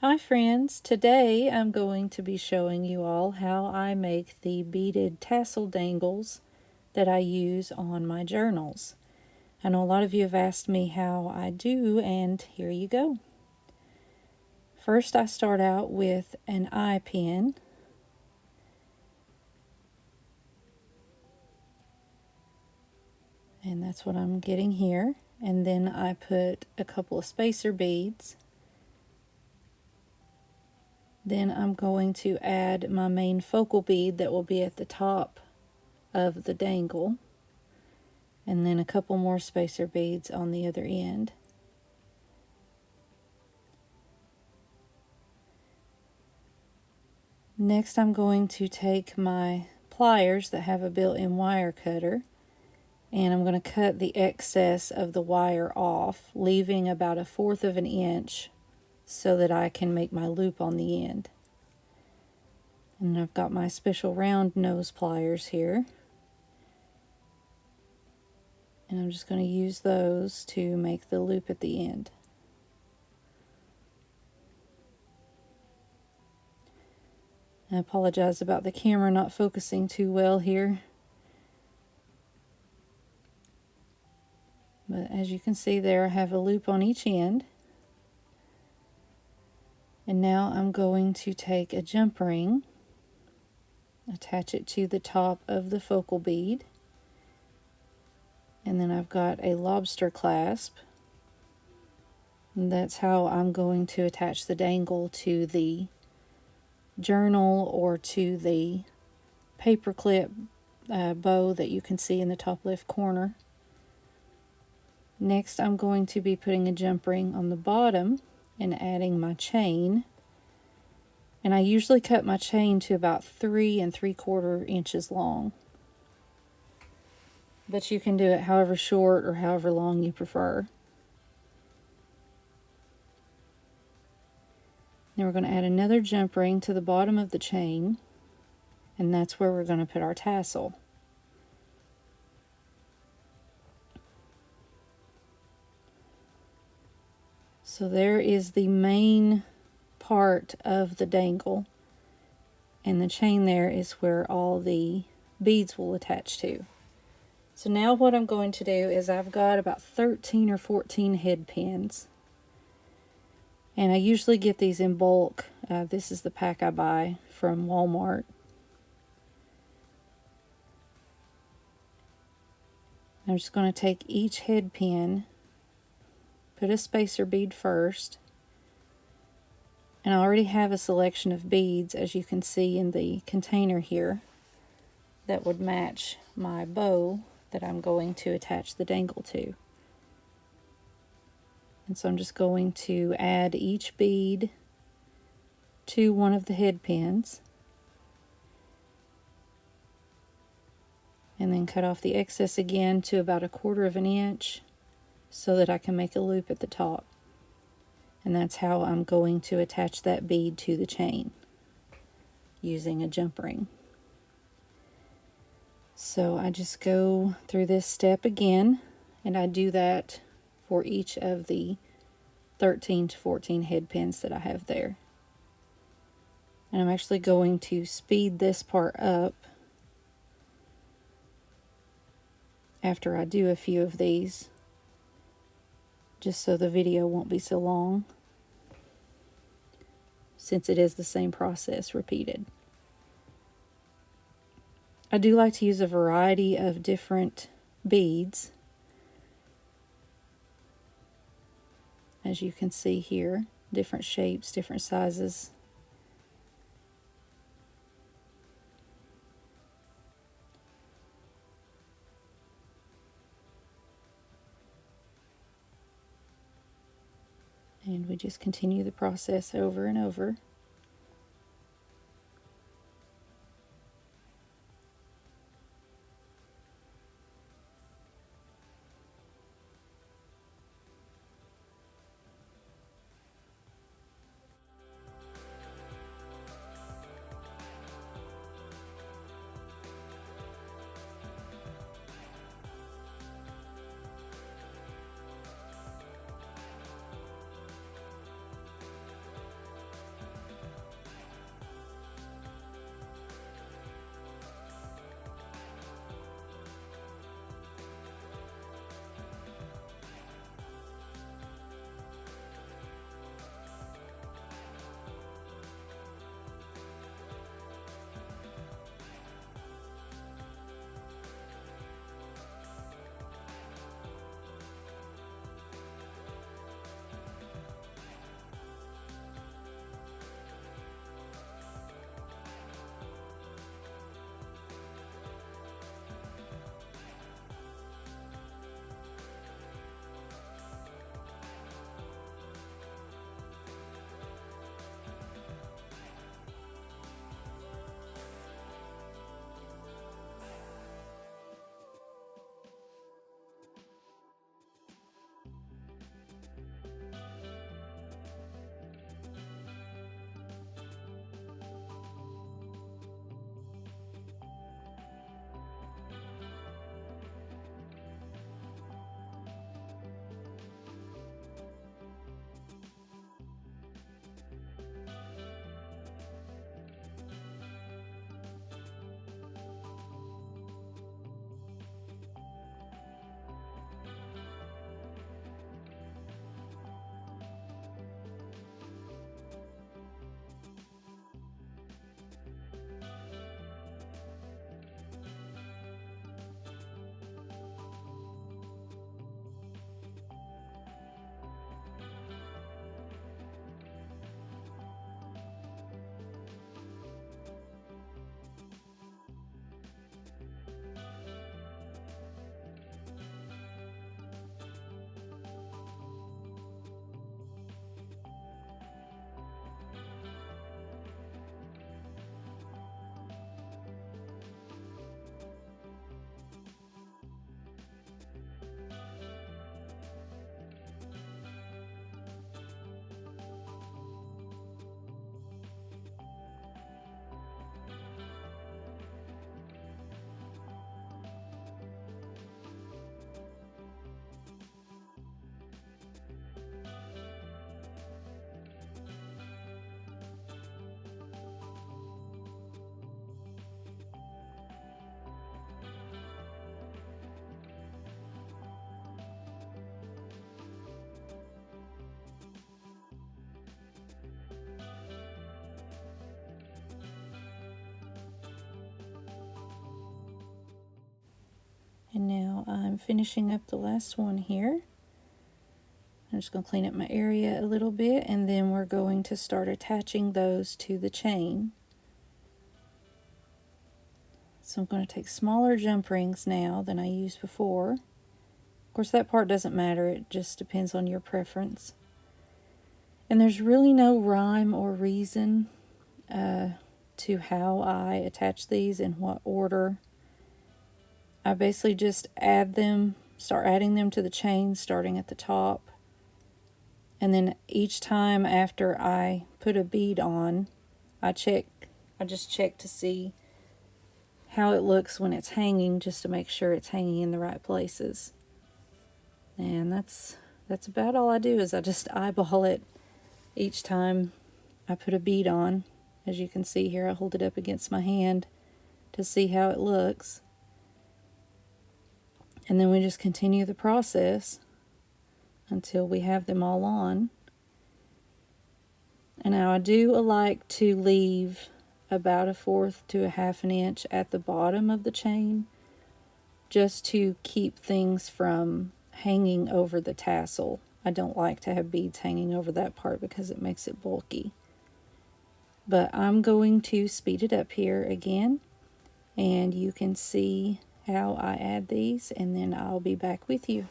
Hi friends, today I'm going to be showing you all how I make the beaded tassel dangles that I use on my journals. I know a lot of you have asked me how I do, and here you go. First I start out with an eye pen, and that's what I'm getting here, and then I put a couple of spacer beads. Then I'm going to add my main focal bead that will be at the top of the dangle, and then a couple more spacer beads on the other end. Next I'm going to take my pliers that have a built-in wire cutter, and I'm going to cut the excess of the wire off, leaving about 1/4 of an inch so that I can make my loop on the end. And I've got my special round nose pliers here, and I'm just going to use those to make the loop at the end. I apologize about the camera not focusing too well here, but as you can see there, I have a loop on each end. And now I'm going to take a jump ring, attach it to the top of the focal bead, and then I've got a lobster clasp, and that's how I'm going to attach the dangle to the journal or to the paper clip bow that you can see in the top left corner. Next I'm going to be putting a jump ring on the bottom and adding my chain, and I usually cut my chain to about 3 3/4 inches long, but you can do it however short or however long you prefer. Then we're going to add another jump ring to the bottom of the chain, and that's where we're going to put our tassel. So there is the main part of the dangle, and the chain there is where all the beads will attach to. So now what I'm going to do is I've got about 13 or 14 head pins, and I usually get these in bulk. This is the pack I buy from Walmart. I'm just going to take each head pin, put a spacer bead first, and I already have a selection of beads, as you can see in the container here, that would match my bow that I'm going to attach the dangle to. And so I'm just going to add each bead to one of the head pins, and then cut off the excess again to about 1/4 of an inch so that I can make a loop at the top. And that's how I'm going to attach that bead to the chain, using a jump ring. So I just go through this step again, and I do that for each of the 13 to 14 head pins that I have there. And I'm actually going to speed this part up after I do a few of these, just so the video won't be so long, since it is the same process repeated. I do like to use a variety of different beads, as you can see here, different shapes, different sizes. And we just continue the process over and over. And now I'm finishing up the last one here. I'm just going to clean up my area a little bit, and then we're going to start attaching those to the chain. So I'm going to take smaller jump rings now than I used before. Of course, that part doesn't matter, it just depends on your preference. And there's really no rhyme or reason to how I attach these, in what order. I basically just start adding them to the chain, starting at the top. And then each time after I put a bead on, I just check to see how it looks when it's hanging, just to make sure it's hanging in the right places. And that's about all I do, is I just eyeball it each time I put a bead on. As you can see here, I hold it up against my hand to see how it looks. And then we just continue the process until we have them all on. And now I do like to leave about 1/4 to 1/2 inch at the bottom of the chain, just to keep things from hanging over the tassel. I don't like to have beads hanging over that part because it makes it bulky. But I'm going to speed it up here again, and you can see how I add these, and then I'll be back with you.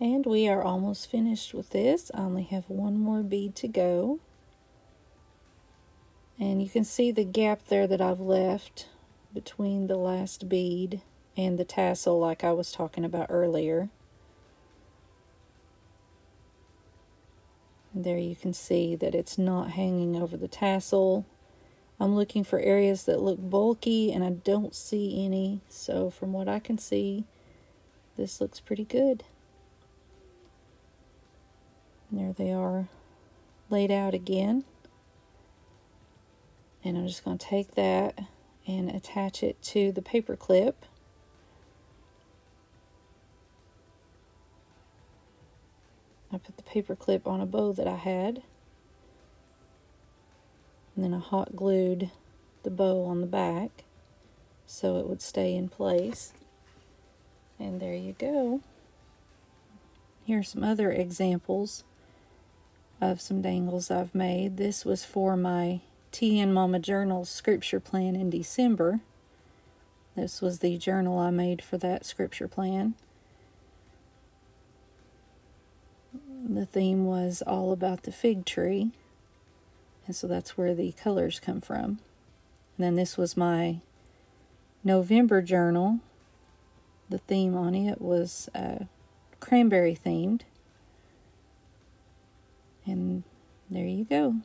And we are almost finished with this. I only have one more bead to go. And you can see the gap there that I've left between the last bead and the tassel like I was talking about earlier. And there you can see that it's not hanging over the tassel. I'm looking for areas that look bulky and I don't see any, so from what I can see, this looks pretty good. And there they are laid out again. And I'm just going to take that and attach it to the paper clip. I put the paper clip on a bow that I had, and then I hot glued the bow on the back so it would stay in place. And there you go. Here's some other examples of some dangles I've made. This was for my Tea and Mama Journal scripture plan in December. This was the journal I made for that scripture plan. The theme was all about the fig tree, and so that's where the colors come from. And then this was my November journal. The theme on it was cranberry themed. And there you go.